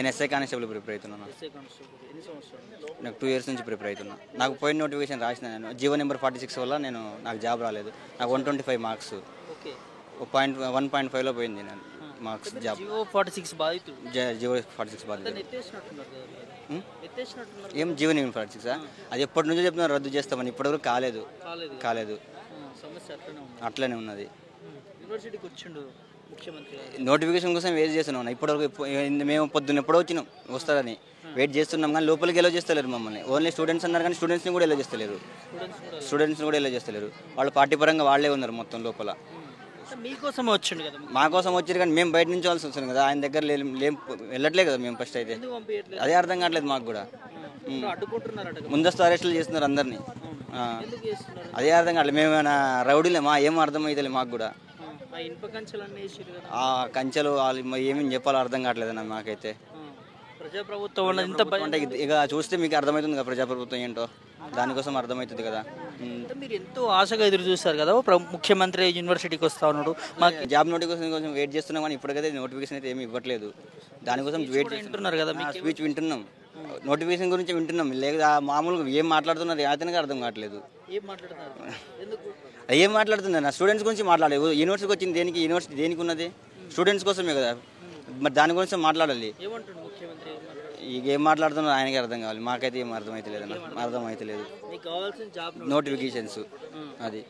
నేను SI constable prepare అవుతున్నాను. SI constable ఎన్ని సంవత్సరాలు? నాకు 2 years నుంచి ప్రిపేర్ అవుతున్నా. నాకు పోయిన నోటిఫికేషన్ రాసిన నేను జీవో నెంబర్ 46 వల్ల నాకు జాబ్ రాలేదు. నాకు 125 మార్క్స్ ఓకే. 1.5లో పోయింది నేను మార్క్స్ జాబ్. జియో 46 బాధితుడు. జీవో 46 బాధ్యత. ఎత్తేసినట్టున్నారు కదా, ఎత్తేసినట్టున్నారు. ఏం జీవో నెంబర్ 46 అది ఎప్పటి నుంచో చెప్తున్నారు రద్దు చేస్తామని, ఇప్పటివరకు కాలేదు. సమస్య అట్లనే ఉన్నది. యూనివర్సిటీకి వచ్చిండు ముఖ్యమంత్రి నోటిఫికేషన్ కోసం వెయిట్ చేస్తున్నాం. ఇప్పటివరకు మేము పొద్దున్న ఎప్పుడో వచ్చినాం వస్తారని వెయిట్ చేస్తున్నాం, కానీ లోపలికి ఎలా చేస్తలేరు మమ్మల్ని. ఓన్లీ స్టూడెంట్స్ అన్నారు కానీ స్టూడెంట్స్ని కూడా ఎలా చేస్తలేరు. వాళ్ళు పార్టీ పరంగా వాళ్ళే ఉన్నారు మొత్తం లోపల. మీకోసం వచ్చిండు కదా, మా కోసం వచ్చారు కానీ మేము బయట నుంచి వాళ్ళసి వస్తుంది కదా, ఆయన దగ్గర వెళ్ళట్లే కదా మేము. ఫస్ట్ అయితే అదే అర్థం కావట్లేదు మాకు కూడా. ముందస్తు అరెస్టులు చేస్తున్నారు అందరినీ, అదే అర్థం కావట్లేదు. మేము ఏమైనా రౌడీలేమా ఏమో అర్థమవుతలే మాకు కూడా. ఆ కంచెలు ఏమేమి చెప్పాలో అర్థం కావట్లేదు అన్న మాకైతే. ప్రజాప్రభుత్వం అంటే ఇక చూస్తే మీకు అర్థమవుతుంది కదా ప్రజాప్రభుత్వం ఏంటో, దానికోసం అర్థమవుతుంది కదా. మీరు ఎంతో ఆశగా ఎదురు చూస్తారు కదా, ముఖ్యమంత్రి యూనివర్సిటీకి వస్తా ఉన్నాడు. మాకు జాబ్ నోటిఫికేషన్ కోసం వెయిట్ చేస్తున్నాం కానీ ఇప్పటికైతే నోటిఫికేషన్ అయితే ఏమి ఇవ్వట్లేదు. దానికోసం వెయిట్ చేస్తున్నారు కదా, స్పీచ్ వింటున్నాం, నోటిఫికేషన్ గురించి వింటున్నాం. లేదా మామూలుగా ఏం మాట్లాడుతున్నారు అతనికి అర్థం కావట్లేదు. ఏం మాట్లాడుతున్నారు నా స్టూడెంట్స్ గురించి మాట్లాడలేదు. యూనివర్సిటీకి వచ్చింది దేనికి, యూనివర్సిటీ దేనికి ఉన్నది స్టూడెంట్స్ కోసమే కదా, మరి దాని గురించి మాట్లాడాలి. ఇక ఏం మాట్లాడుతున్నారు ఆయనకి అర్థం కావాలి, మాకైతే ఏం అర్థమవుతలేదు అన్న, అర్థమవుతలేదు. నోటిఫికేషన్స్ అది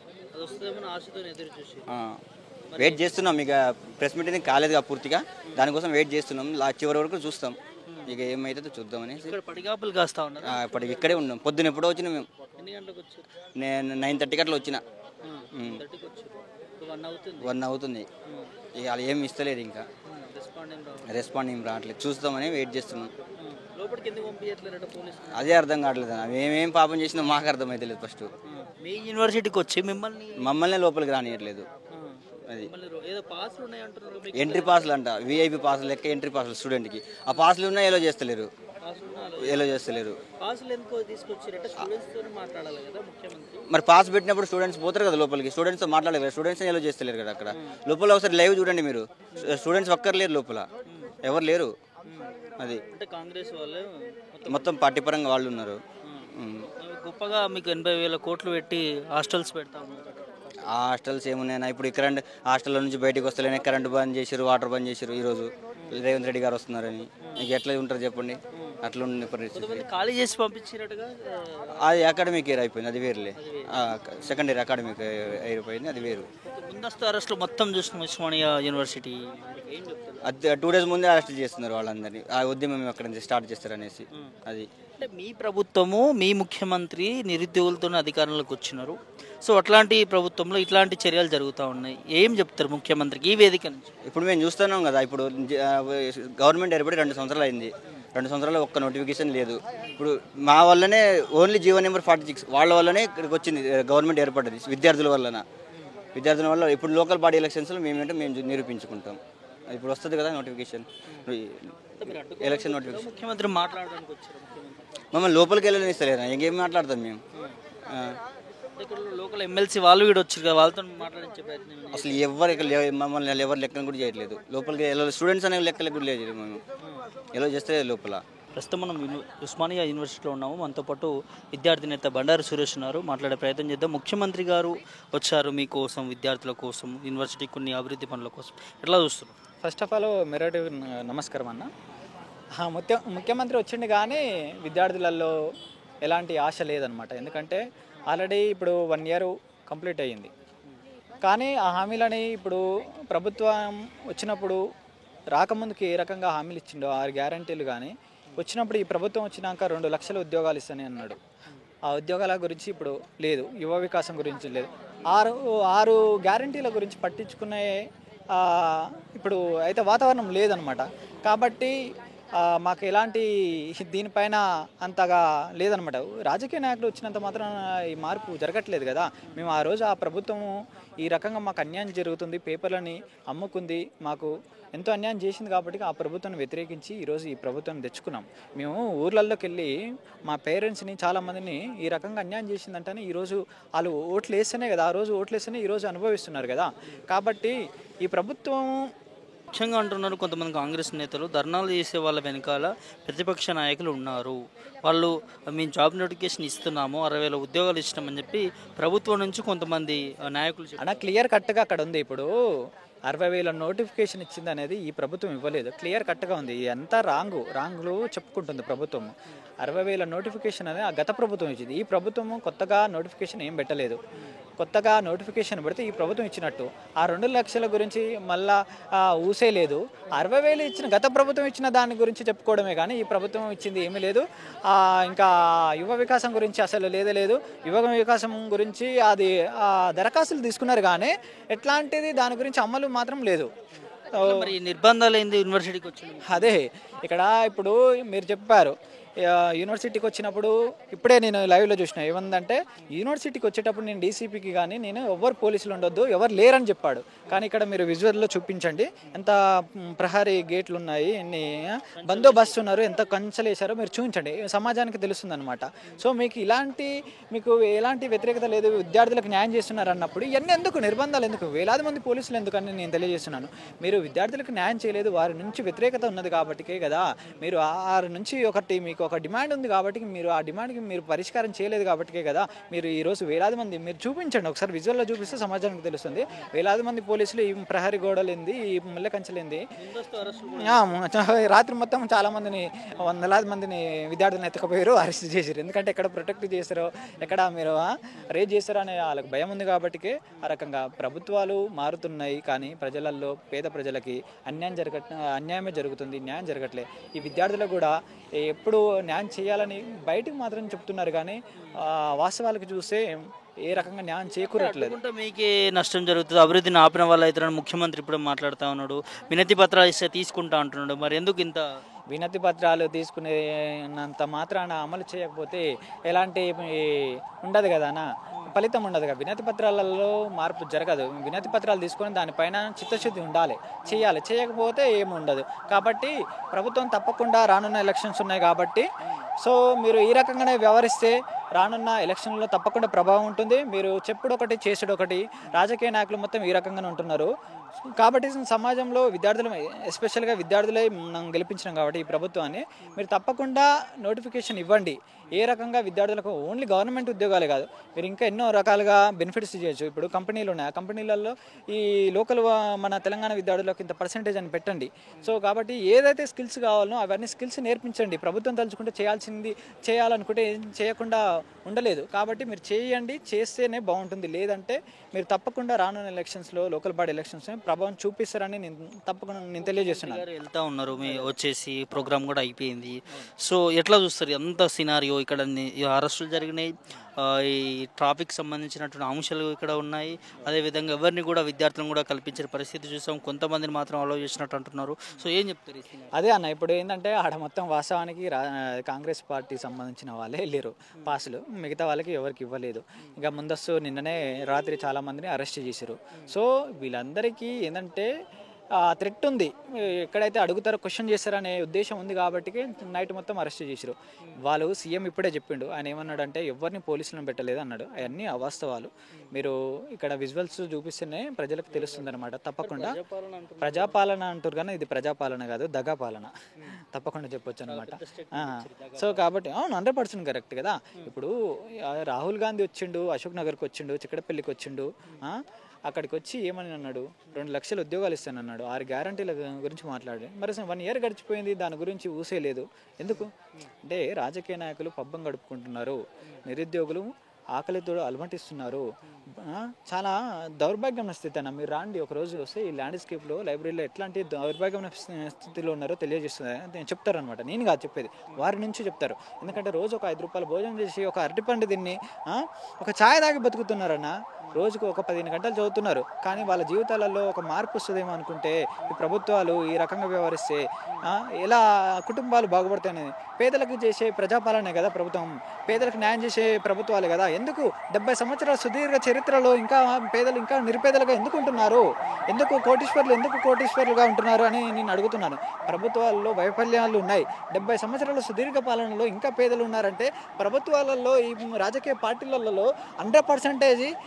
వెయిట్ చేస్తున్నాం. ఇక ప్రెస్ మీటింగ్ కాలేదు పూర్తిగా, దానికోసం వెయిట్ చేస్తున్నాం. చివరి వరకు చూస్తాం, ఇక ఏమైతుందో చూద్దామని. ఇప్పటికి ఇక్కడే ఉన్నాం. పొద్దున ఎప్పుడో వచ్చినా మేము, నేను 9:30 అట్లా వచ్చిన. 1 అవుతుంది. ఇక వాళ్ళు ఏమి ఇస్తలేదు, ఇంకా రెస్పాండ్ ఏం రావట్లేదు. చూస్తామని వెయిట్ చేస్తున్నాం. అదే అర్థం కావట్లేదు. మేమేం పాపం చేసినా మాకు అర్థమైతలేదు. ఫస్ట్ మీ యూనివర్సిటీకి వచ్చి మమ్మల్ని లోపలికి రానియట్లేదు. అది ఎంట్రీ పాస్లు అంట, విఐపి పాస్లు లెక్క ఎంట్రీ పాస్లు స్టూడెంట్కి. ఆ పాస్లు ఉన్నా ఎలా చేస్తలేరు. మరి పాస్ పెట్టినప్పుడు స్టూడెంట్స్ పోతారు కదా లోపలికి, స్టూడెంట్స్తో మాట్లాడలేదు. స్టూడెంట్స్ ఎలా చేస్తలేరు కదా అక్కడ. లోపల ఒకసారి లైవ్ చూడండి మీరు, స్టూడెంట్స్ ఒక్కరు లోపల, ఎవరు లేరు. అది కాంగ్రెస్ వాళ్ళు మొత్తం పార్టీ పరంగా వాళ్ళు ఉన్నారు. గొప్పగా మీకు 80,000 కోట్లు పెట్టి హాస్టల్స్ పెడతాము. ఆ హాస్టల్స్ ఏమున్నాయన్నా, ఇప్పుడు కరెంట్ హాస్టల్లో నుంచి బయటకు వస్తలేనే కరెంట్ బంద్ చేశారు, వాటర్ బంద్ చేశారు. ఈరోజు రేవంత్ రెడ్డి గారు వస్తున్నారని, ఇంక ఎట్లా ఉంటారు చెప్పండి. అట్లా ఉన్న పరిస్థితి. ఖాళీ చేసి పంపించినట్టుగా అది అకాడమిక్ ఇయర్ అయిపోయింది, అది వేరులే. సెకండ్ ఇయర్ అకాడమిక్ అయిపోయింది, అది వేరు. ముందస్తు అరెస్టులు మొత్తం చూసిన ఉస్మానియా యూనివర్సిటీ అది 2 days ముందే అరెస్ట్ చేస్తున్నారు వాళ్ళందరినీ. ఆ ఉద్యమం అక్కడ నుంచి స్టార్ట్ చేస్తారనేసి. అది అంటే మీ ప్రభుత్వము, మీ ముఖ్యమంత్రి నిరుద్యోగులతోనే అధికారంలోకి వచ్చినారు. సో అట్లాంటి ప్రభుత్వంలో ఇట్లాంటి చర్యలు జరుగుతూ ఉన్నాయి. ఏం చెప్తారు ముఖ్యమంత్రికి ఈ వేదిక నుంచి? ఇప్పుడు మేము చూస్తున్నాం కదా, ఇప్పుడు గవర్నమెంట్ ఏర్పడి 2 సంవత్సరాలు అయింది. 2 సంవత్సరాలు ఒక్క నోటిఫికేషన్ లేదు. ఇప్పుడు మా వల్లనే ఓన్లీ జీవో నెంబర్ 46 వాళ్ళ వల్లనే ఇక్కడికి వచ్చింది గవర్నమెంట్ ఏర్పడ్డది, విద్యార్థుల వల్ల. ఇప్పుడు లోకల్ బాడీ ఎలక్షన్స్లో మేము నిరూపించుకుంటాం. ఇప్పుడు వస్తుంది కదా నోటిఫికేషన్, ఎలక్షన్ నోటిఫికేషన్. ముఖ్యమంత్రి మాట్లాడడానికి వచ్చారు, మమ్మల్ని లోపలికి వెళ్ళనిస్తలేరు. ఇంకేం మాట్లాడతాం మేము. లోకల్ ఎమ్మెల్సీ వాళ్ళు కూడా వచ్చారు కదా, వాళ్ళతో మాట్లాడించే ప్రయత్నం అసలు మమ్మల్ని ఎవరు లెక్కను కూడా చేయట్లేదు. లోపలికి స్టూడెంట్స్ అనే లెక్కలకు కూడా లేదు. మేము ఎలా చేస్తే లోపల. ప్రస్తుతం మనం ఉస్మానియా యూనివర్సిటీలో ఉన్నాము. మనతో పాటు విద్యార్థి నేత బండారు సురేష్ ఉన్నారు, మాట్లాడే ప్రయత్నం చేద్దాం. ముఖ్యమంత్రి గారు వచ్చారు మీకోసం, విద్యార్థుల కోసం, యూనివర్సిటీ కొన్ని అభివృద్ధి పనుల కోసం, ఎట్లా చూస్తున్నారు? ఫస్ట్ ఆఫ్ ఆల్ మెరటి నమస్కారం అన్న. ముఖ్యమంత్రి వచ్చిండు కానీ విద్యార్థులలో ఎలాంటి ఆశ లేదనమాట. ఎందుకంటే ఆల్రెడీ ఇప్పుడు 1 year కంప్లీట్ అయ్యింది. కానీ ఆ హామీలని ఇప్పుడు ప్రభుత్వం వచ్చినప్పుడు రాకముందుకు ఏ రకంగా హామీలు ఇచ్చిండో 6 గ్యారంటీలు, కానీ వచ్చినప్పుడు ఈ ప్రభుత్వం వచ్చినాక 2 లక్షల ఉద్యోగాలు ఇస్తానని అన్నాడు. ఆ ఉద్యోగాల గురించి ఇప్పుడు లేదు, యువ వికాసం గురించి లేదు. 6 గ్యారంటీల గురించి పట్టించుకునే ఇప్పుడు అయితే వాతావరణం లేదనమాట. కాబట్టి మాకు ఎలాంటి దీనిపైన అంతగా లేదనమాట. రాజకీయ నాయకులు వచ్చినంత మాత్రం ఈ మార్పు జరగట్లేదు కదా. మేము ఆ రోజు ఆ ప్రభుత్వము ఈ రకంగా మాకు అన్యాయం జరుగుతుంది, పేపర్లని అమ్ముకుంది, మాకు ఎంతో అన్యాయం చేసింది కాబట్టి ఆ ప్రభుత్వాన్ని వ్యతిరేకించి ఈరోజు ఈ ప్రభుత్వాన్ని తెచ్చుకున్నాం. మేము ఊర్లలోకి వెళ్ళి మా పేరెంట్స్ని చాలామందిని ఈ రకంగా అన్యాయం చేసిందంటేనే ఈరోజు వాళ్ళు ఓట్లు వేస్తేనే కదా, ఆ రోజు ఓట్లు వేస్తేనే ఈరోజు అనుభవిస్తున్నారు కదా. కాబట్టి ఈ ప్రభుత్వం ముఖ్యంగా అంటున్నారు కొంతమంది కాంగ్రెస్ నేతలు, ధర్నాలు చేసే వాళ్ళ వెనకాల ప్రతిపక్ష నాయకులు ఉన్నారు. వాళ్ళు మేము జాబ్ నోటిఫికేషన్ ఇస్తున్నాము, 60,000 ఉద్యోగాలు ఇచ్చినామని చెప్పి ప్రభుత్వం నుంచి కొంతమంది నాయకులు అన్న క్లియర్ కట్గా అక్కడ ఉంది. ఇప్పుడు 60,000 నోటిఫికేషన్ ఇచ్చింది అనేది ఈ ప్రభుత్వం ఇవ్వలేదు. క్లియర్ కట్గా ఉంది. ఎంత రాంగులు చెప్పుకుంటుంది ప్రభుత్వం. 60,000 నోటిఫికేషన్ అనేది ఆ గత ప్రభుత్వం ఇచ్చింది. ఈ ప్రభుత్వం కొత్తగా నోటిఫికేషన్ ఏం పెట్టలేదు. కొత్తగా నోటిఫికేషన్ పెడితే ఈ ప్రభుత్వం ఇచ్చినట్టు. ఆ 2 లక్షల గురించి మళ్ళా ఊసే లేదు. 60,000 ఇచ్చిన గత ప్రభుత్వం ఇచ్చిన దాని గురించి చెప్పుకోవడమే కానీ ఈ ప్రభుత్వం ఇచ్చింది ఏమీ లేదు. ఇంకా యువ వికాసం గురించి అసలు లేదు. యువ వికాసం గురించి అది దరఖాస్తులు తీసుకున్నారు కానీ ఎట్లాంటిది దాని గురించి అమలు మాత్రం లేదు. మరి నిర్బంధాలు ఏంది యూనివర్సిటీకి వచ్చింది? అదే ఇక్కడ ఇప్పుడు మీరు చెప్పారు యూనివర్సిటీకి వచ్చినప్పుడు ఇప్పుడే నేను లైవ్లో చూసిన ఏమందంటే యూనివర్సిటీకి వచ్చేటప్పుడు నేను డీసీపీకి కానీ నేను ఎవరు పోలీసులు ఉండొద్దు, ఎవరు లేరని చెప్పాడు. కానీ ఇక్కడ మీరు విజువల్లో చూపించండి ఎంత ప్రహరీ గేట్లు ఉన్నాయి, ఎన్ని బందోబస్తు ఉన్నారు, ఎంత కంచెలు వేశారో మీరు చూపించండి, సమాజానికి తెలుస్తుంది అనమాట. సో మీకు ఎలాంటి వ్యతిరేకత లేదు, విద్యార్థులకు న్యాయం చేస్తున్నారు అన్నప్పుడు ఇవన్నీ ఎందుకు, నిర్బంధాలు ఎందుకు, వేలాది మంది పోలీసులు ఎందుకని నేను తెలియజేస్తున్నాను. మీరు విద్యార్థులకు న్యాయం చేయలేదు, వారి నుంచి వ్యతిరేకత ఉన్నది కాబట్టికే కదా, మీరు వారి నుంచి మీకు ఒక డిమాండ్ ఉంది కాబట్టి మీరు ఆ డిమాండ్కి మీరు పరిష్కారం చేయలేదు కాబట్టికే కదా మీరు ఈరోజు వేలాది మంది, మీరు చూపించండి ఒకసారి విజువల్లో చూపిస్తే సమాజానికి తెలుస్తుంది. వేలాది మంది పోలీసులు ఈ ప్రహరీ గోడలేంది, ఈ ముళ్ళ కంచెలేంది, రాత్రి మొత్తం చాలా మందిని, వందలాది మందిని విద్యార్థులను ఎత్తకపోయారు, అరెస్ట్ చేశారు. ఎందుకంటే ఎక్కడ ప్రొటెక్ట్ చేస్తారో, ఎక్కడ మీరు రేజ్ చేస్తారో అనే వాళ్ళకి భయం ఉంది కాబట్టికే ఆ రకంగా ప్రభుత్వాలు మారుతున్నాయి. కానీ ప్రజలలో పేద ప్రజలకి అన్యాయమే జరుగుతుంది, న్యాయం జరగట్లే. ఈ విద్యార్థులకు కూడా ఎప్పుడు న్యాయం చేయాలని బయటకు మాత్రం చెప్తున్నారు కానీ వాస్తవాలకు చూస్తే ఏ రకంగా న్యాయం చేకూరట్లేదు. మీకే నష్టం జరుగుతుంది, అభివృద్ధిని ఆపిన వాళ్ళు అయితే ముఖ్యమంత్రి ఇప్పుడు మాట్లాడుతూ ఉన్నాడు, వినతి పత్రాలు ఇస్తే తీసుకుంటా అంటున్నాడు. మరి ఎందుకు ఇంత వినతి పత్రాలు తీసుకునేంత మాత్రాన అమలు చేయకపోతే ఎలాంటి ఉండదు కదా అన్న, ఫలితం ఉండదు కదా. వినతి పత్రాలలో మార్పు జరగదు. వినతి పత్రాలు తీసుకొని దానిపైన చిత్తశుద్ధి ఉండాలి, చేయాలి. చేయకపోతే ఏమి ఉండదు. కాబట్టి ప్రభుత్వం తప్పకుండా రానున్న ఎలక్షన్స్ ఉన్నాయి కాబట్టి సో మీరు ఈ రకంగానే వ్యవహరిస్తే రానున్న ఎలక్షన్లో తప్పకుండా ప్రభావం ఉంటుంది. మీరు చెప్పుడు ఒకటి చేసుడు ఒకటి, రాజకీయ నాయకులు మొత్తం ఈ రకంగానే ఉంటున్నారు. కాబట్టి సమాజంలో విద్యార్థులు, ఎస్పెషల్గా విద్యార్థులే మనం గెలిపించినాం కాబట్టి ఈ ప్రభుత్వాన్ని మీరు తప్పకుండా నోటిఫికేషన్ ఇవ్వండి. ఏ రకంగా విద్యార్థులకు ఓన్లీ గవర్నమెంట్ ఉద్యోగాలే కాదు, మీరు ఇంకా ఎన్నో రకాలుగా బెనిఫిట్స్ చేయొచ్చు. ఇప్పుడు కంపెనీలు ఉన్నాయి, ఆ కంపెనీలలో ఈ లోకల్ మన తెలంగాణ విద్యార్థులకు ఇంత పర్సెంటేజ్ అని పెట్టండి. సో కాబట్టి ఏదైతే స్కిల్స్ కావాలో అవన్నీ స్కిల్స్ నేర్పించండి. ప్రభుత్వం తలుచుకుంటే చేయాలనుకుంటే చేయకుండా ఉండలేదు. కాబట్టి మీరు చేయండి, చేస్తేనే బాగుంటుంది. లేదంటే మీరు తప్పకుండా రానున్న ఎలక్షన్స్లో, లోకల్ బాడీ ఎలక్షన్స్ ప్రభావం చూపిస్తారని నేను తెలియజేస్తున్నాను. వెళ్తా ఉన్నారు, వచ్చేసి ప్రోగ్రామ్ కూడా అయిపోయింది. సో ఎట్లా చూస్తారు ఎంత సినారియో ఇక్కడ అరెస్టులు జరిగినాయి, ఈ ట్రాఫిక్ సంబంధించినటువంటి అంశాలు ఇక్కడ ఉన్నాయి. అదేవిధంగా ఎవరిని కూడా విద్యార్థులను కూడా కల్పించిన పరిస్థితి చూసాం. కొంతమందిని మాత్రం అలౌ చేసినట్టు అంటున్నారు. సో ఏం చెప్తారు? అదే అన్న, ఇప్పుడు ఏంటంటే ఆడ మొత్తం వాస్తవానికి కాంగ్రెస్ పార్టీ సంబంధించిన వాళ్ళే వెళ్ళారు పాసులు, మిగతా వాళ్ళకి ఎవరికి ఇవ్వలేదు. ఇంకా ముందస్తు నిన్ననే రాత్రి చాలా మందిని అరెస్ట్ చేశారు. సో వీళ్ళందరికీ ఏంటంటే థ్రెట్ ఉంది, ఎక్కడైతే అడుగుతారో క్వశ్చన్ చేస్తారనే ఉద్దేశం ఉంది కాబట్టి నైట్ మొత్తం అరెస్ట్ చేశారు. వాళ్ళు సీఎం ఇప్పుడే చెప్పిండు, ఆయన ఏమన్నాడంటే ఎవరిని పోలీసులను పెట్టలేదు అన్నాడు. అవన్నీ అవాస్తవాలు. మీరు ఇక్కడ విజువల్స్ చూపిస్తేనే ప్రజలకు తెలుస్తుంది అనమాట. తప్పకుండా ప్రజాపాలన అంటారు కానీ ఇది ప్రజాపాలన కాదు, దగా పాలన తప్పకుండా చెప్పొచ్చు అనమాట. సో కాబట్టి అవును 100% కరెక్ట్ కదా. ఇప్పుడు రాహుల్ గాంధీ వచ్చిండు, అశోక్ నగర్కి వచ్చిండు, చిక్కడపల్లికి వచ్చిండు, అక్కడికి వచ్చి ఏమని అన్నాడు, 2 లక్షల ఉద్యోగాలు ఇస్తానన్నాడు, 6 గ్యారంటీల గురించి మాట్లాడి. మరి 1 ఇయర్ గడిచిపోయింది, దాని గురించి ఊసే లేదు. ఎందుకు అంటే రాజకీయ నాయకులు పబ్బం గడుపుకుంటున్నారు, నిరుద్యోగులు ఆకలితో అలమటిస్తున్నారు. చాలా దౌర్భాగ్యమైన స్థితి అన్న. మీరు రాండి ఒకరోజు వస్తే ఈ ల్యాండ్స్కేప్లో లైబ్రరీలో ఎట్లాంటి దౌర్భాగ్యమైన స్థితిలో ఉన్నారో తెలియజేస్తుంది చెప్తారనమాట. నేను కాదు చెప్పేది, వారి నుంచి చెప్తారు. ఎందుకంటే రోజు ఒక 5 రూపాయలు భోజనం చేసి ఒక అరటిపండు తిని ఒక ఛాయ్ తాగి బతుకుతున్నారన్న. రోజుకు ఒక 15 గంటలు చదువుతున్నారు, కానీ వాళ్ళ జీవితాలలో ఒక మార్పు వస్తుందేమో అనుకుంటే ఈ ప్రభుత్వాలు ఈ రకంగా వ్యవహరిస్తే ఎలా కుటుంబాలు బాగుపడతాయనేది. పేదలకు చేసే ప్రజాపాలనే కదా ప్రభుత్వం, పేదలకు న్యాయం చేసే ప్రభుత్వాలే కదా. ఎందుకు 70 సంవత్సరాల సుదీర్ఘ చరిత్రలో ఇంకా పేదలు ఇంకా నిరుపేదలుగా ఎందుకు ఉంటున్నారు, ఎందుకు కోటీశ్వరులుగా ఉంటున్నారు అని నేను అడుగుతున్నాను. ప్రభుత్వాలలో వైఫల్యాలు ఉన్నాయి. 70 సంవత్సరాల సుదీర్ఘ పాలనలో ఇంకా పేదలు ఉన్నారంటే ప్రభుత్వాలలో ఈ రాజకీయ పార్టీలలో 100%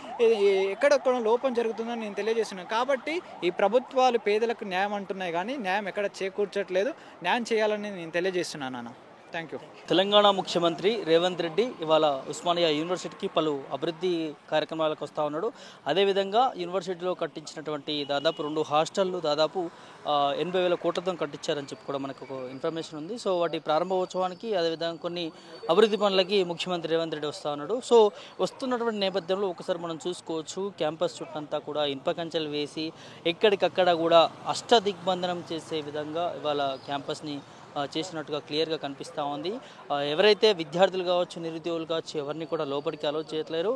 ఎక్కడెక్కడ లోపం జరుగుతుందని నేను తెలియజేస్తున్నాను. కాబట్టి ఈ ప్రభుత్వాలు పేదలకు న్యాయం అంటున్నాయి కానీ న్యాయం ఎక్కడ చేకూర్చట్లేదు. న్యాయం చేయాలని నేను తెలియజేస్తున్నాను అన్న. Thank you. తెలంగాణ ముఖ్యమంత్రి రేవంత్ రెడ్డి ఇవాళ ఉస్మానియా యూనివర్సిటీకి పలు అభివృద్ధి కార్యక్రమాలకు వస్తూ ఉన్నాడు. అదేవిధంగా యూనివర్సిటీలో కట్టించినటువంటి దాదాపు 2 హాస్టళ్లు దాదాపు 80,000 కోట్లతో కట్టించారని చెప్పి కూడా మనకు ఒక ఇన్ఫర్మేషన్ ఉంది. సో వాటి ప్రారంభోత్సవానికి అదేవిధంగా కొన్ని అభివృద్ధి పనులకి ముఖ్యమంత్రి రేవంత్ రెడ్డి వస్తూ ఉన్నాడు. సో వస్తున్నటువంటి నేపథ్యంలో ఒకసారి మనం చూసుకోవచ్చు, క్యాంపస్ చుట్టంతా కూడా ఇనుప కంచెలు వేసి ఎక్కడికక్కడ కూడా అష్టదిగ్బంధనం చేసే విధంగా ఇవాళ క్యాంపస్ని చేసినట్టుగా క్లియర్గా కనిపిస్తూ ఉంది. ఎవరైతే విద్యార్థులు కావచ్చు, నిరుద్యోగులు కావచ్చు, ఎవరిని కూడా లోపలికి అలౌ చేయట్లేరు.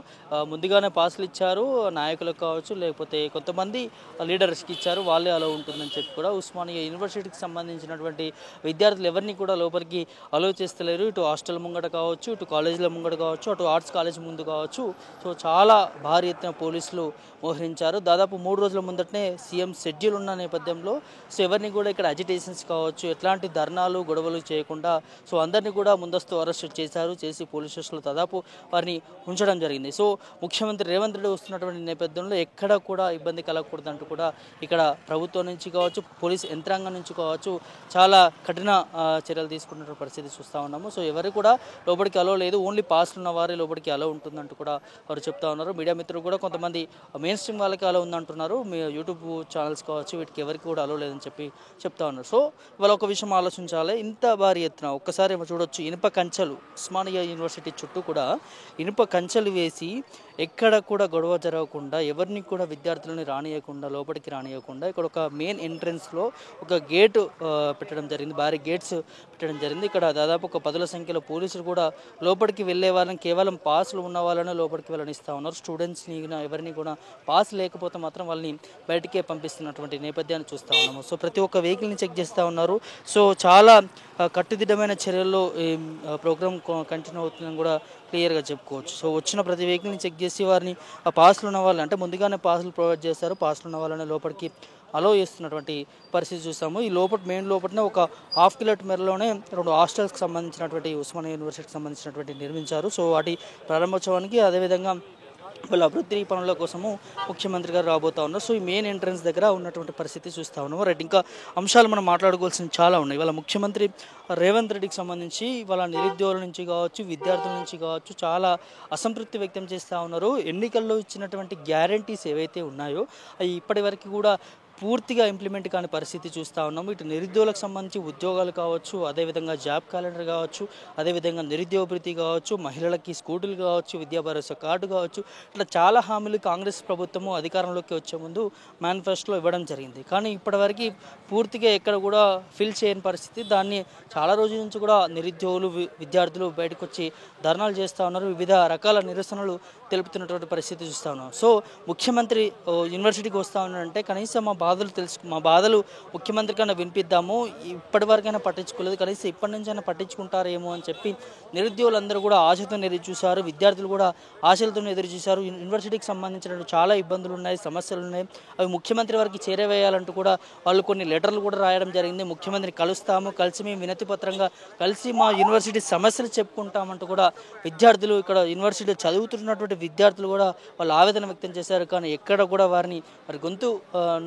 ముందుగానే పాసులు ఇచ్చారు నాయకులకు కావచ్చు, లేకపోతే కొంతమంది లీడర్స్కి ఇచ్చారు, వాళ్ళే అలౌ ఉంటుందని చెప్పి కూడా ఉస్మానియా యూనివర్సిటీకి సంబంధించినటువంటి విద్యార్థులు ఎవరిని కూడా లోపలికి అలౌ చేస్తలేరు. ఇటు హాస్టల్ ముంగట కావచ్చు, ఇటు కాలేజీల ముంగట కావచ్చు, అటు ఆర్ట్స్ కాలేజ్ ముందు కావచ్చు. సో చాలా భారీ ఎత్తున పోలీసులు మోహరించారు. దాదాపు 3 రోజుల ముందటనే సీఎం షెడ్యూల్ ఉన్న నేపథ్యంలో సో ఎవరిని కూడా ఇక్కడ అజిటేషన్స్ కావచ్చు, ఎట్లాంటి ధర్నాలు గొడవలు చేయకుండా సో అందరినీ కూడా ముందస్తు అరెస్ట్ చేశారు. చేసి పోలీస్ స్టేషన్లో దాదాపు వారిని ఉంచడం జరిగింది. సో ముఖ్యమంత్రి రేవంత్ రెడ్డి వస్తున్నటువంటి నేపథ్యంలో ఎక్కడ కూడా ఇబ్బంది కలగకూడదంటూ కూడా ఇక్కడ ప్రభుత్వం నుంచి కావచ్చు, పోలీస్ యంత్రాంగం నుంచి కావచ్చు చాలా కఠిన చర్యలు తీసుకున్న పరిస్థితి చూస్తూ ఉన్నాము. సో ఎవరు కూడా లోపలికి అలో లేదు, ఓన్లీ పాస్లు ఉన్న వారే లోపలికి అలో ఉంటుందంటూ కూడా వారు చెప్తా ఉన్నారు. మీడియా మిత్రులు కూడా కొంతమంది మెయిన్ స్ట్రీమ్ వాళ్ళకి అలో ఉందంటున్నారు. మీ యూట్యూబ్ ఛానల్స్ కావచ్చు వీటికి ఎవరికి కూడా అలో లేదని చెప్పి చెప్తా ఉన్నారు. సో ఇవాళ ఒక విషయం ఆలోచించాలి, ఇంత భారీ ఎత్తున ఒక్కసారి చూడొచ్చు ఇనుప కంచెలు ఉస్మానియా యూనివర్సిటీ చుట్టూ కూడా ఇనుప కంచెలు వేసి ఎక్కడ కూడా గొడవ జరగకుండా ఎవరిని కూడా విద్యార్థులని రానియకుండా లోపలికి రానియకుండా ఇక్కడ ఒక మెయిన్ ఎంట్రన్స్లో ఒక గేట్ పెట్టడం జరిగింది, భారీ గేట్స్ పెట్టడం జరిగింది. ఇక్కడ దాదాపు ఒక 10ల సంఖ్యలో పోలీసులు కూడా లోపలికి వెళ్ళే వాళ్ళని కేవలం పాస్లు ఉన్న వాళ్ళని లోపలికి వెళ్ళనిస్తూ ఉన్నారు. స్టూడెంట్స్ని ఎవరిని కూడా పాస్ లేకపోతే మాత్రం వాళ్ళని బయటికే పంపిస్తున్నటువంటి నేపథ్యాన్ని చూస్తూ ఉన్నాము. సో ప్రతి ఒక్క వెహికల్ని చెక్ చేస్తూ ఉన్నారు. సో చాలా కట్టుదిట్టమైన చర్యల్లో ఈ ప్రోగ్రామ్ కంటిన్యూ అవుతుందని కూడా క్లియర్గా చెప్పుకోవచ్చు. సో వచ్చిన ప్రతి వెహికల్ని చెక్ చేసి వారిని ఆ పాస్లు ఉన్న వాళ్ళు అంటే ముందుగానే పాసులు ప్రొవైడ్ చేస్తారు, పాస్లు ఉన్న వాళ్ళని లోపలికి అలో చేస్తున్నటువంటి పరిస్థితి చూస్తాము. ఈ మెయిన్ లోపలనే ఒక ½ కిలోమీటర్ మేరలోనే 2 హాస్టల్స్కి సంబంధించినటువంటి ఉస్మానియా యూనివర్సిటీకి సంబంధించినటువంటి నిర్మించారు. సో వాటి ప్రారంభోత్సవానికి అదేవిధంగా వాళ్ళ అభివృద్ధి పనుల కోసము ముఖ్యమంత్రి గారు రాబోతా ఉన్నారు. సో ఈ మెయిన్ ఎంట్రన్స్ దగ్గర ఉన్నటువంటి పరిస్థితి చూస్తూ ఉన్నాము. రైట్, ఇంకా అంశాలు మనం మాట్లాడుకోవాల్సినవి చాలా ఉన్నాయి. వాళ్ళ ముఖ్యమంత్రి రేవంత్ రెడ్డికి సంబంధించి వాళ్ళ నిరుద్యోగుల నుంచి కావచ్చు, విద్యార్థుల నుంచి కావచ్చు చాలా అసంతృప్తి వ్యక్తం చేస్తూ ఉన్నారు. ఎన్నికల్లో ఇచ్చినటువంటి గ్యారంటీస్ ఏవైతే ఉన్నాయో అవి ఇప్పటి వరకు కూడా పూర్తిగా ఇంప్లిమెంట్ కాని పరిస్థితి చూస్తూ ఉన్నాము. ఇటు నిరుద్యోగులకు సంబంధించి ఉద్యోగాలు కావచ్చు, అదేవిధంగా జాబ్ క్యాలెండర్ కావచ్చు, అదేవిధంగా నిరుద్యోగ భృతి కావచ్చు, మహిళలకి స్కూటీలు కావచ్చు, విద్యా భరోసా కార్డు కావచ్చు, ఇట్లా చాలా హామీలు కాంగ్రెస్ ప్రభుత్వము అధికారంలోకి వచ్చే ముందు మేనిఫెస్టోలో ఇవ్వడం జరిగింది. కానీ ఇప్పటివరకు పూర్తిగా ఎక్కడ కూడా ఫిల్ చేయని పరిస్థితి. దాన్ని చాలా రోజుల నుంచి కూడా నిరుద్యోగులు విద్యార్థులు బయటకు వచ్చి ధర్నాలు చేస్తూ ఉన్నారు, వివిధ రకాల నిరసనలు తెలుపుతున్నటువంటి పరిస్థితి చూస్తూ ఉన్నాం. సో ముఖ్యమంత్రి యూనివర్సిటీకి వస్తూ ఉన్నారంటే కనీసం మా బాధలు ముఖ్యమంత్రి కన్నా వినిపిద్దాము, ఇప్పటి వరకైనా పట్టించుకోలేదు, కనీసం ఇప్పటి నుంచైనా పట్టించుకుంటారేమో అని చెప్పి నిరుద్యోగులందరూ కూడా ఆశతో ఎదురు చూశారు, విద్యార్థులు కూడా ఆశలతో ఎదురు చూశారు. యూనివర్సిటీకి సంబంధించిన చాలా ఇబ్బందులు ఉన్నాయి, సమస్యలు ఉన్నాయి, అవి ముఖ్యమంత్రి వారికి చేరవేయాలంటూ కూడా వాళ్ళు కొన్ని లెటర్లు కూడా రాయడం జరిగింది. ముఖ్యమంత్రిని కలుస్తాము, కలిసి మేము వినతి పత్రంగా కలిసి మా యూనివర్సిటీ సమస్యలు చెప్పుకుంటామంటూ కూడా విద్యార్థులు ఇక్కడ యూనివర్సిటీ చదువుతున్నటువంటి విద్యార్థులు కూడా వాళ్ళు ఆవేదన వ్యక్తం చేశారు. కానీ ఎక్కడ కూడా వారి గొంతు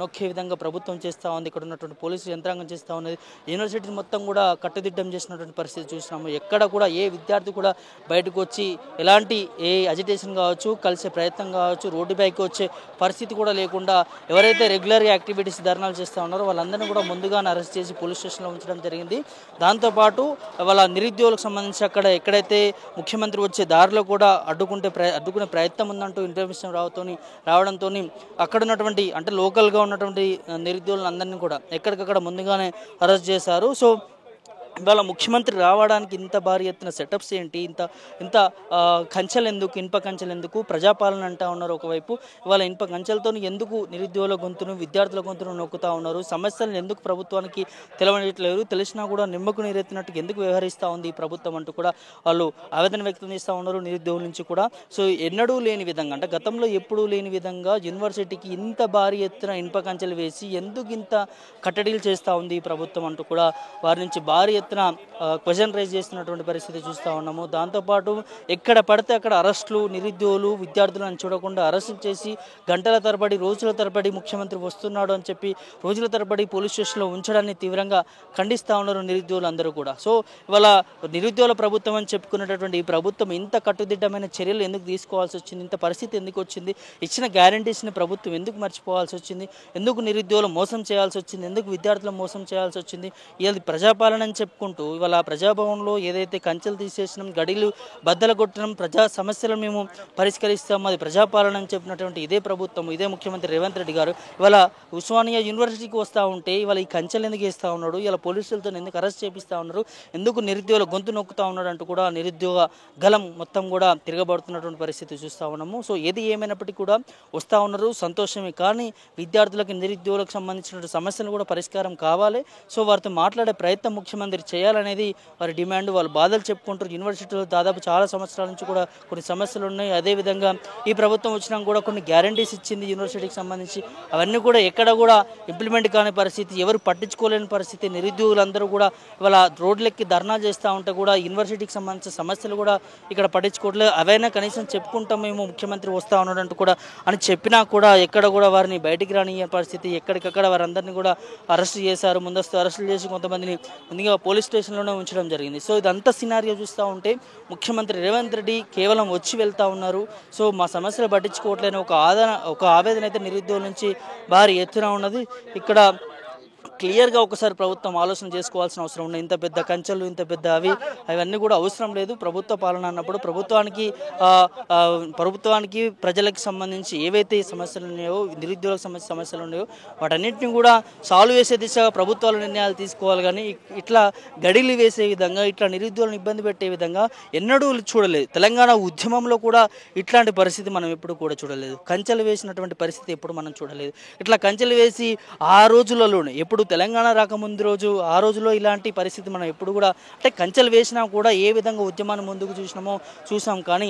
నొక్కే విధంగా ప్రభుత్వం చేస్తూ ఉంది, ఇక్కడ ఉన్నటువంటి పోలీసు యంత్రాంగం చేస్తూ ఉన్నది. యూనివర్సిటీ మొత్తం కూడా కట్టుదిట్టం చేసినటువంటి పరిస్థితి చూసినాము. ఎక్కడ కూడా ఏ విద్యార్థి కూడా బయటకు వచ్చి ఎలాంటి ఏ అజిటేషన్ కావచ్చు, కలిసే ప్రయత్నం కావచ్చు, రోడ్డు పైకి వచ్చే పరిస్థితి కూడా లేకుండా ఎవరైతే రెగ్యులర్ యాక్టివిటీస్ ధర్నాలు చేస్తూ ఉన్నారో వాళ్ళందరినీ కూడా ముందుగానే అరెస్ట్ చేసి పోలీస్ స్టేషన్లో ఉంచడం జరిగింది. దాంతోపాటు వాళ్ళ నిరుద్యోగులకు సంబంధించి అక్కడ ఎక్కడైతే ముఖ్యమంత్రి వచ్చే దారిలో కూడా అడ్డుకునే ప్రయత్నం ఉందంటూ ఇన్ఫర్మేషన్ రావడంతో అక్కడ ఉన్నటువంటి అంటే లోకల్గా ఉన్నటువంటి నిరుద్యోగులందరినీ కూడా ఎక్కడికక్కడ ముందుగానే అరెస్ట్ చేశారు. సో ఇవాళ ముఖ్యమంత్రి రావడానికి ఇంత భారీ ఎత్తున సెటప్స్ ఏంటి, ఇంత కంచెలు ఎందుకు, ఇనుప కంచెలు ఎందుకు, ప్రజాపాలన అంటూ ఉన్నారు ఒకవైపు, ఇవాళ ఇనుప కంచెలతో ఎందుకు నిరుద్యోగుల గొంతును విద్యార్థుల గొంతును నొక్కుతూ ఉన్నారు, సమస్యలను ఎందుకు ప్రభుత్వానికి తెలవనట్లేదు, తెలిసినా కూడా నిమ్మకు నీరెత్తినట్టు ఎందుకు వ్యవహరిస్తూ ఉంది ఈ ప్రభుత్వం అంటూ కూడా వాళ్ళు ఆవేదన వ్యక్తం చేస్తూ ఉన్నారు నిరుద్యోగుల నుంచి కూడా. సో ఎన్నడూ లేని విధంగా అంటే గతంలో ఎప్పుడూ లేని విధంగా యూనివర్సిటీకి ఇంత భారీ ఎత్తున ఇనుప కంచెలు వేసి ఎందుకు ఇంత కట్టడీలు చేస్తూ ఉంది ఈ ప్రభుత్వం అంటూ కూడా వారి నుంచి భారీ ఎత్తున క్వశ్చన్ రైజ్ చేస్తున్నటువంటి పరిస్థితి చూస్తూ ఉన్నాము. దాంతోపాటు ఎక్కడ పడితే అక్కడ అరెస్టులు, నిరుద్యోగులు, విద్యార్థులను చూడకుండా అరెస్టులు చేసి గంటల తరబడి, రోజుల తరబడి ముఖ్యమంత్రి వస్తున్నాడు అని చెప్పి రోజుల తరబడి పోలీస్ స్టేషన్లో ఉంచడాన్ని తీవ్రంగా ఖండిస్తూ ఉన్నారు నిరుద్యోగులు అందరూ కూడా. సో ఇవాళ నిరుద్యోగుల ప్రభుత్వం అని చెప్పుకునేటటువంటి ఈ ప్రభుత్వం ఇంత కట్టుదిట్టమైన చర్యలు ఎందుకు తీసుకోవాల్సి వచ్చింది? ఇంత పరిస్థితి ఎందుకు వచ్చింది? ఇచ్చిన గ్యారంటీస్ని ప్రభుత్వం ఎందుకు మర్చిపోవాల్సి వచ్చింది? ఎందుకు నిరుద్యోగులు మోసం చేయాల్సి వచ్చింది? ఎందుకు విద్యార్థులు మోసం చేయాల్సి వచ్చింది? ఇది ప్రజాపాలన అని చెప్పుకుంటూ ఇవాళ ప్రజాభవన్లో ఏదైతే కంచెలు తీసేసినాం, గడిలు బద్దలు కొట్టడం, ప్రజా సమస్యలను మేము పరిష్కరిస్తాము, అది ప్రజాపాలన అని చెప్పినటువంటి ఇదే ప్రభుత్వం, ఇదే ముఖ్యమంత్రి రేవంత్ రెడ్డి గారు ఇవాళ ఉస్మానియా యూనివర్సిటీకి వస్తూ ఉంటే ఇవాళ ఈ కంచెలు ఎందుకు వేస్తూ ఉన్నాడు? ఇలా పోలీసులతో ఎందుకు అరెస్ట్ చేపిస్తూ ఉన్నారు? ఎందుకు నిరుద్యోగుల గొంతు నొక్కుతూ ఉన్నాడు అంటూ కూడా నిరుద్యోగ గలం మొత్తం కూడా తిరగబడుతున్నటువంటి పరిస్థితి చూస్తూ ఉన్నాము. సో ఏది ఏమైనప్పటికీ కూడా వస్తూ ఉన్నారు, సంతోషమే. కానీ విద్యార్థులకు, నిరుద్యోగులకు సంబంధించిన సమస్యలు కూడా పరిష్కారం కావాలి. సో వారితో మాట్లాడే ప్రయత్నం ముఖ్యమంత్రి చేయాలనేది వారి డిమాండ్. వాళ్ళు బాధలు చెప్పుకుంటారు. యూనివర్సిటీలో దాదాపు చాలా సంవత్సరాల నుంచి కూడా కొన్ని సమస్యలు ఉన్నాయి. అదేవిధంగా ఈ ప్రభుత్వం వచ్చినా కూడా కొన్ని గ్యారంటీస్ ఇచ్చింది యూనివర్సిటీకి సంబంధించి, అవన్నీ కూడా ఎక్కడ కూడా ఇంప్లిమెంట్ కాని పరిస్థితి, ఎవరు పట్టించుకోలేని పరిస్థితి. నిరుద్యోగులందరూ కూడా ఇవాళ రోడ్లెక్కి ధర్నా చేస్తూ ఉంటే కూడా యూనివర్సిటీకి సంబంధించిన సమస్యలు కూడా ఇక్కడ పట్టించుకోవట్లేదు. అవైనా కనీసం చెప్పుకుంటాం మేము, ముఖ్యమంత్రి వస్తూ ఉన్నాడంటూ కూడా అని చెప్పినా కూడా ఎక్కడ కూడా వారిని బయటికి రానియే పరిస్థితి. ఎక్కడికక్కడ వారందరినీ కూడా అరెస్ట్ చేశారు. ముందస్తు అరెస్టులు చేసి కొంతమందిని ముందుగా పోలీస్ స్టేషన్లోనే ఉంచడం జరిగింది. సో ఇదంతా సినారియో చూస్తూ ఉంటే ముఖ్యమంత్రి రేవంత్ రెడ్డి కేవలం వచ్చి వెళ్తూ ఉన్నారు. సో మా సమస్యలు పట్టించుకోవట్లేని ఒక ఆవేదన అయితే నిరుద్యోగుల నుంచి భారీ ఎత్తున ఉన్నది. ఇక్కడ క్లియర్గా ఒకసారి ప్రభుత్వం ఆలోచన చేసుకోవాల్సిన అవసరం ఉంది. ఇంత పెద్ద కంచెలు, ఇంత పెద్ద అవన్నీ కూడా అవసరం లేదు. ప్రభుత్వ పాలన అన్నప్పుడు ప్రభుత్వానికి ప్రజలకు సంబంధించి ఏవైతే సమస్యలు ఉన్నాయో, నిరుద్యోగులకు సంబంధించిన సమస్యలు ఉన్నాయో వాటన్నింటినీ కూడా సాల్వ్ చేసే దిశగా ప్రభుత్వాలు నిర్ణయాలు తీసుకోవాలి. కానీ ఇట్లా గడిలు వేసే విధంగా, ఇట్లా నిరుద్యోగులను ఇబ్బంది పెట్టే విధంగా ఎన్నడూ చూడలేదు. తెలంగాణ ఉద్యమంలో కూడా ఇట్లాంటి పరిస్థితి మనం ఎప్పుడు కూడా చూడలేదు. కంచెలు వేసినటువంటి పరిస్థితి ఎప్పుడు మనం చూడలేదు. ఇట్లా కంచెలు వేసి ఆ రోజులలోనే, ఎప్పుడు తెలంగాణ రాకముందు రోజు, ఆ రోజులో ఇలాంటి పరిస్థితి మనం ఎప్పుడు కూడా, అంటే కంచెలు వేసినా కూడా ఏ విధంగా ఉద్యమాన్ని ముందుకు చూసాం. కానీ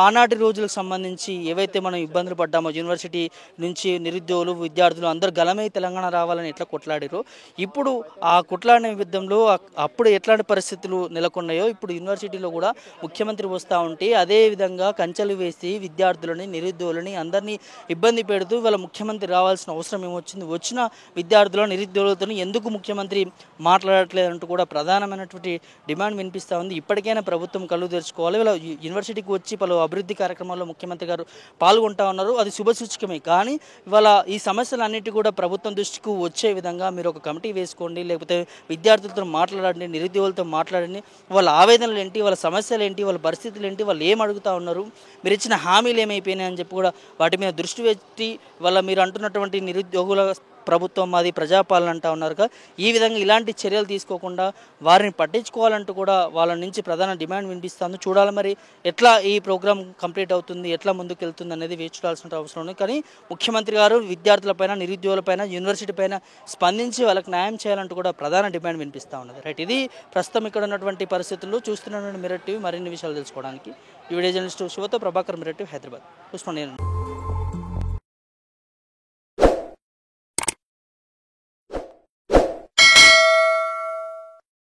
ఆనాటి రోజులకు సంబంధించి ఏవైతే మనం ఇబ్బందులు పడ్డామో, యూనివర్సిటీ నుంచి నిరుద్యోగులు, విద్యార్థులు అందరూ గలమై తెలంగాణ రావాలని ఎట్లా కొట్లాడారో, ఇప్పుడు ఆ కొట్లాడిన విధంలో అప్పుడు ఎట్లాంటి పరిస్థితులు నెలకొన్నాయో ఇప్పుడు యూనివర్సిటీలో కూడా ముఖ్యమంత్రి వస్తూ ఉంటే అదే విధంగా కంచెలు వేసి విద్యార్థులని, నిరుద్యోగులని అందరినీ ఇబ్బంది పెడుతూ ఇవాళ ముఖ్యమంత్రి రావాల్సిన అవసరం ఏమొచ్చింది? వచ్చిన విద్యార్థులు, నిరుద్యోగులతో ఎందుకు ముఖ్యమంత్రి మాట్లాడట్లేదంటూ కూడా ప్రధానమైనటువంటి డిమాండ్ వినిపిస్తూ ఉంది. ఇప్పటికైనా ప్రభుత్వం కళ్ళు తెరుచుకోవాలి. ఇలా యూనివర్సిటీకి వచ్చి పలు అభివృద్ధి కార్యక్రమాల్లో ముఖ్యమంత్రి గారు పాల్గొంటా ఉన్నారు. అది శుభసూచకమే. కానీ ఇవాళ ఈ సమస్యలన్నిటి కూడా ప్రభుత్వం దృష్టికి వచ్చే విధంగా మీరు ఒక కమిటీ వేసుకోండి, లేకపోతే విద్యార్థులతో మాట్లాడండి, నిరుద్యోగులతో మాట్లాడండి. వాళ్ళ ఆవేదనలు ఏంటి, వాళ్ళ సమస్యలు ఏంటి, వాళ్ళ పరిస్థితులు ఏంటి, వాళ్ళు ఏం అడుగుతూ ఉన్నారు, మీరు ఇచ్చిన హామీలు ఏమైపోయినాయి అని చెప్పి కూడా వాటి మీద దృష్టి పెట్టి వాళ్ళ మీరు అంటున్నటువంటి నిరుద్యోగుల ప్రభుత్వం మాది ప్రజాపాలన అంటా ఉన్నారు. ఈ విధంగా ఇలాంటి చర్యలు తీసుకోకుండా వారిని పట్టించుకోవాలంటూ కూడా వాళ్ళ నుంచి ప్రధాన డిమాండ్ వినిపిస్తుంది. చూడాలి మరి ఎట్లా ఈ ప్రోగ్రామ్ కంప్లీట్ అవుతుంది, ఎట్లా ముందుకు వెళ్తుంది అనేది వేచి చూడాల్సిన అవసరం ఉంది. కానీ ముఖ్యమంత్రి గారు విద్యార్థులపైన, నిరుద్యోగులపైన, యూనివర్సిటీ పైన స్పందించి వాళ్ళకి న్యాయం చేయాలంటూ కూడా ప్రధాన డిమాండ్ వినిపిస్తూ ఉన్నది. రైట్, ఇది ప్రస్తుతం ఇక్కడ ఉన్నటువంటి పరిస్థితుల్లో చూస్తున్నటువంటి మిర్రర్ టీవీ. మరిన్ని విషయాలు తెలుసుకోవడానికి ఈ వీడియో జర్నలిస్టు శివతో ప్రభాకర్, మిర్రర్ టీవీ, హైదరాబాద్. ఉస్మానియా.